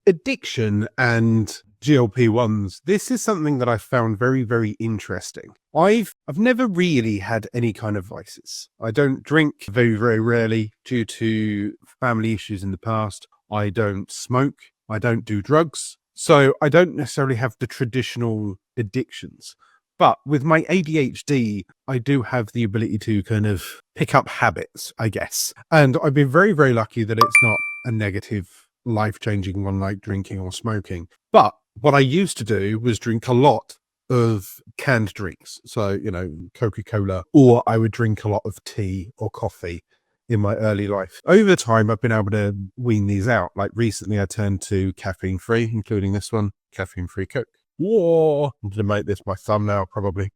addiction and GLP-1s, this is something that I found very, very interesting. I've never really had any kind of vices. I don't drink very, very rarely due to family issues in the past. I don't smoke. I don't do drugs. So I don't necessarily have the traditional addictions. But with my ADHD, I do have the ability to kind of pick up habits, I guess. And I've been very, very lucky that it's not a negative, life-changing one like drinking or smoking. But what I used to do was drink a lot of canned drinks. So, Coca-Cola, or I would drink a lot of tea or coffee in my early life. Over time, I've been able to wean these out. Like recently, I turned to caffeine-free, including this one, caffeine-free Coke. Whoa, I'm going to make this my thumbnail probably.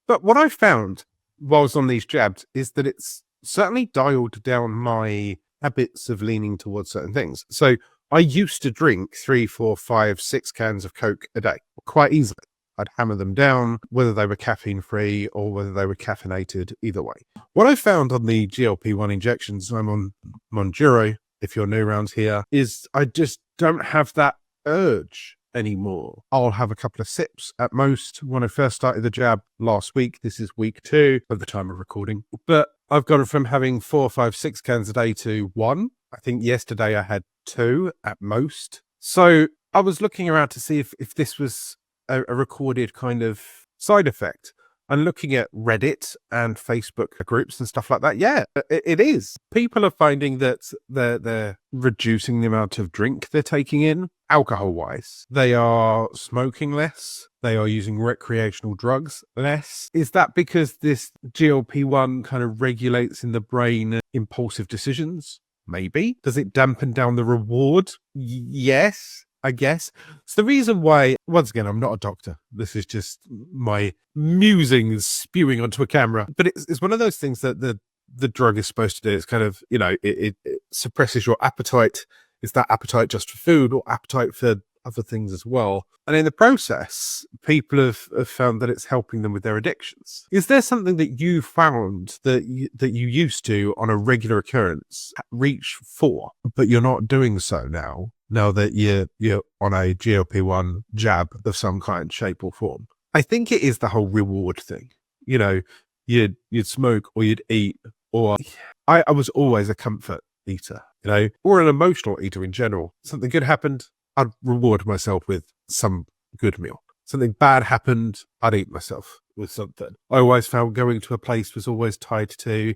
But what I found while I was on these jabs is that it's certainly dialed down my habits of leaning towards certain things. So I used to drink 3, 4, 5, 6 cans of Coke a day quite easily. I'd hammer them down, whether they were caffeine-free or whether they were caffeinated, either way. What I found on the GLP-1 injections, I'm on Mounjaro, if you're new around here, is I just don't have that urge anymore. I'll have a couple of sips at most. When I first started the jab last week, this is week 2 at the time of recording, but I've gone from having 4, 5, 6 cans a day to 1. I think yesterday I had 2 at most. So I was looking around to see if this was a recorded kind of side effect. And looking at Reddit and Facebook groups and stuff like that, yeah, it is. People are finding that they're reducing the amount of drink they're taking in, alcohol-wise. They are smoking less. They are using recreational drugs less. Is that because this GLP-1 kind of regulates in the brain impulsive decisions? Maybe. Does it dampen down the reward? Yes, I guess. It's the reason why, once again, I'm not a doctor. This is just my musings spewing onto a camera. But it's one of those things that the drug is supposed to do. It's kind of, it suppresses your appetite. Is that appetite just for food or appetite for other things as well? And in the process, people have found that it's helping them with their addictions. Is there something that you found that you used to, on a regular occurrence, reach for, but you're not doing so now that you're on a GLP-1 jab of some kind, shape or form? I think it is the whole reward thing. You'd smoke or you'd eat, or I was always a comfort eater, or an emotional eater in general. Something good happened, I'd reward myself with some good meal. Something bad happened, I'd eat myself with something. I always found going to a place was always tied to,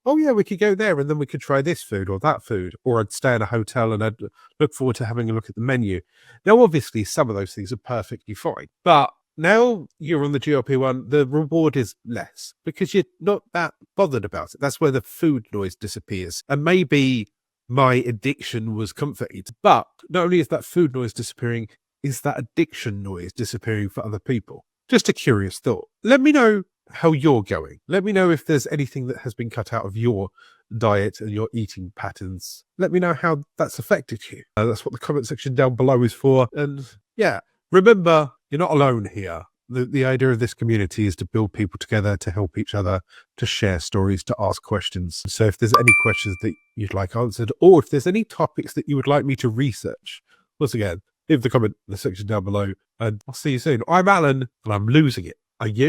oh yeah, we could go there and then we could try this food or that food. Or I'd stay in a hotel and I'd look forward to having a look at the menu. Now, obviously, some of those things are perfectly fine. But now you're on the GLP-1, the reward is less because you're not that bothered about it. That's where the food noise disappears. And maybe my addiction was comfort eating. But not only is that food noise disappearing, is that addiction noise disappearing for other people? Just a curious thought. Let me know how you're going. Let me know if there's anything that has been cut out of your diet and your eating patterns. Let me know how that's affected you. That's what the comment section down below is for. And yeah, remember, you're not alone here. The idea of this community is to build people together, to help each other, to share stories, to ask questions. So if there's any questions that you'd like answered, or if there's any topics that you would like me to research, once again, leave the comment in the section down below, and I'll see you soon. I'm Alan, and I'm losing it. Are you?